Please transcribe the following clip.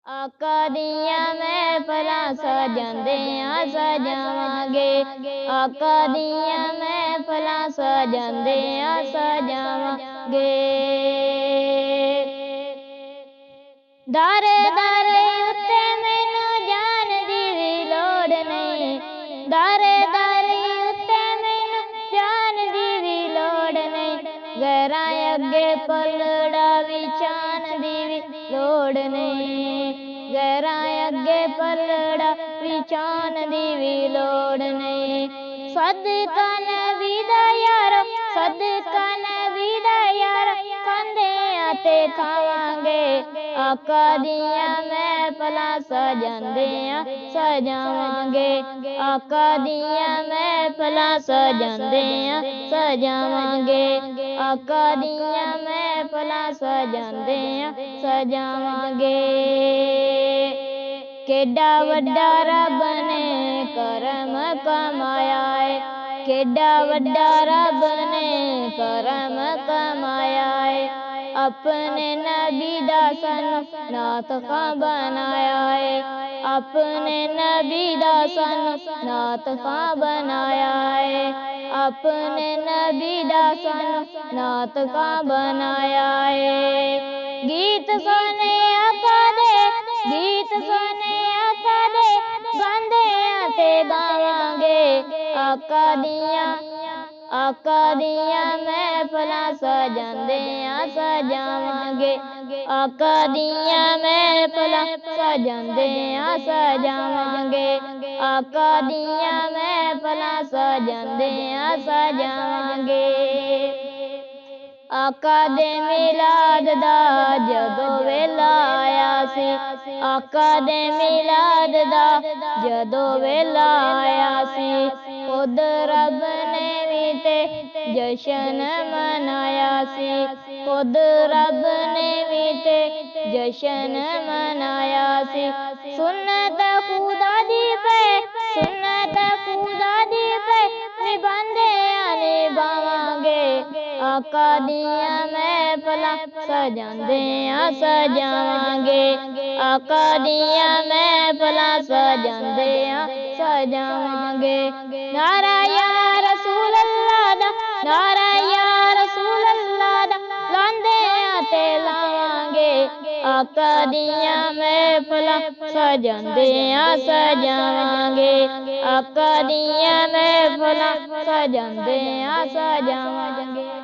ਆਕਾ ਦੀਆਂ ਮਹਿਫਲਾਂ ਸਜਾਉਂਦਿਆਂ ਸਜਾਵਾਂਗੇ। ਆਕਾ ਦੀਆਂ ਮਹਿਫਲਾਂ ਸਜਾਉਂਦਿਆਂ ਸਜਾਵਾਂਗੇ। ਦਰ ਦਰ ਉੱਤੇ ਮੈਨੂੰ ਜਾਣ ਦੀ ਵੀ ਲੋੜ ਨਹੀਂ। ਦਰ ਦਰ ਉੱਤੇ ਮੈਨੂੰ ਜਾਣ ਦੀ ਵੀ ਲੋੜ ਨਹੀਂ। ਗੈਰਾਂ ਅੱਗੇ ਪਲੜਾ ਵਿਛਾਣ ਦੀ ਵੀ ਲੋੜ ਨਹੀਂ। ਗੈਰਾਂ ਅੱਗੇ ਪਲੜਾ ਵਿਛਾਣ ਦੀ ਵੀ ਲੋੜ ਨਹੀਂ। ਸਦਕਾ ਨਬੀ ਦਾ ਯਾਰ, ਸਦਕਾ ਨਬੀ ਦਾ ਯਾਰ, ਖਾਂਦਿਆਂ ਤੇ ਖਾਵਾਂਗੇ। ਆਕਾ ਦੀਆਂ ਮਹਿਫਲਾਂ ਸਜਾਉਂਦਿਆਂ ਸਜਾਵਾਂਗੇ। ਆਕਾ ਦੀਆਂ ਮਹਿਫਲਾਂ ਸਜਾਉਂਦਿਆਂ ਸਜਾਵਾਂਗੇ। ਆਕਾ ਦੀਆਂ ਮਹਿਫਲਾਂ ਸਜਾਉਂਦਿਆਂ ਸਜਾਵਾਂਗੇ। ਕਿੱਡਾ ਵੱਡਾ ਰੱਬ ਨੇ ਕਰਮ ਕਮਾਇਆ ਏ। ਕਿੱਡਾ ਵੱਡਾ ਰੱਬ ਨੇ ਕਰਮ ਕਮਾਇਆ ਏ। ਆਪਣੇ ਨਬੀ ਦਾ ਸਾਨੂੰ ਨਾਤਖਾਂ ਬਣਾਇਆ ਏ। ਆਪਣੇ ਨਬੀ ਦਾ ਸਾਨੂੰ ਨਾਤਖਾਂ ਬਣਾਇਆ ਏ। ਆਪਣੇ ਨਬੀ ਦਾ ਸਾਨੂੰ ਨਾਤਖਾਂ ਬਣਾਇਆ ਏ। ਗੀਤ ਸੁਣੇ ਆਕਾ ਦੇ, ਗੀਤ ਸੁਣੇ ਆਕਾ ਦੇ, ਗਾਉਂਦਿਆਂ ਤੇ ਗਾਵਾਂਗੇ। ਆਕਾ ਦੀਆਂ ਮਹਿਫਲਾਂ ਸਜਾਉਂਦਿਆਂ ਸਜਾਵਾਂਗੇ। ਆਕਾ ਦੀਆਂ ਮਹਿਫਲਾਂ ਸਜਾਉਂਦਿਆਂ ਸਜਾਵਾਂਗੇ। ਆਕਾ ਦੀਆਂ ਮਹਿਫਲਾਂ ਸਜਾਉਂਦਿਆਂ ਸਜਾਵਾਂਗੇ। ਆਕਾ ਦੇ ਮਿਲਾਦ ਦਾ ਜਦੋਂ ਵੇਲਾ ਆਇਆ ਸੀ। ਆਕਾ ਦੇ ਮਿਲਾਦ ਦਾ ਜਦੋਂ ਵੇਲਾ ਆਇਆ ਸੀ। ਖੁਦ ਰੱਬ ਨੇ ਵੀ ਤੇ ਜਸ਼ਨ ਮਨਾਇਆ ਸੀ। ਖੁਦ ਰੱਬ ਨੇ ਵੀ ਤੇ ਜਸ਼ਨ ਮਨਾਇਆ ਸੀ। ਸੁਨਤ ਖੁਦਾ ਦੀ ਪੈ, ਸੁਨਤ ਖੁਦਾ ਦੀ ਪੈ, ਨਿਭਾਉਂਦਿਆਂ ਨਿਭਾਵਾਂਗੇ। ਆਕਾ ਦੀਆਂ ਮਹਿਫਲਾਂ ਸਜਾਉਂਦਿਆਂ ਸਜਾਵਾਂਗੇ। ਆਕਾ ਦੀਆਂ ਮਹਿਫਲਾਂ ਸਜਾਉਂਦਿਆਂ ਸਜਾਵਾਂਗੇ। ਨਾਰਾ ਯਾ ਰਸੂਲ ਅੱਲਾ ਦਾ, ਨਾਰਾ ਯਾ ਰਸੂਲ ਅੱਲਾ ਦਾ, ਲਾਉਂਦਿਆਂ ਤੇ ਲਾਵਾਂਗੇ। ਆਕਾ ਦੀਆਂ ਮਹਿਫਲਾਂ ਸਜਾਉਂਦਿਆਂ ਸਜਾਵਾਂਗੇ। ਆਕਾ ਦੀਆਂ ਮਹਿਫਲਾਂ ਸਜਾਉਂਦਿਆਂ ਸਜਾਵਾਂਗੇ।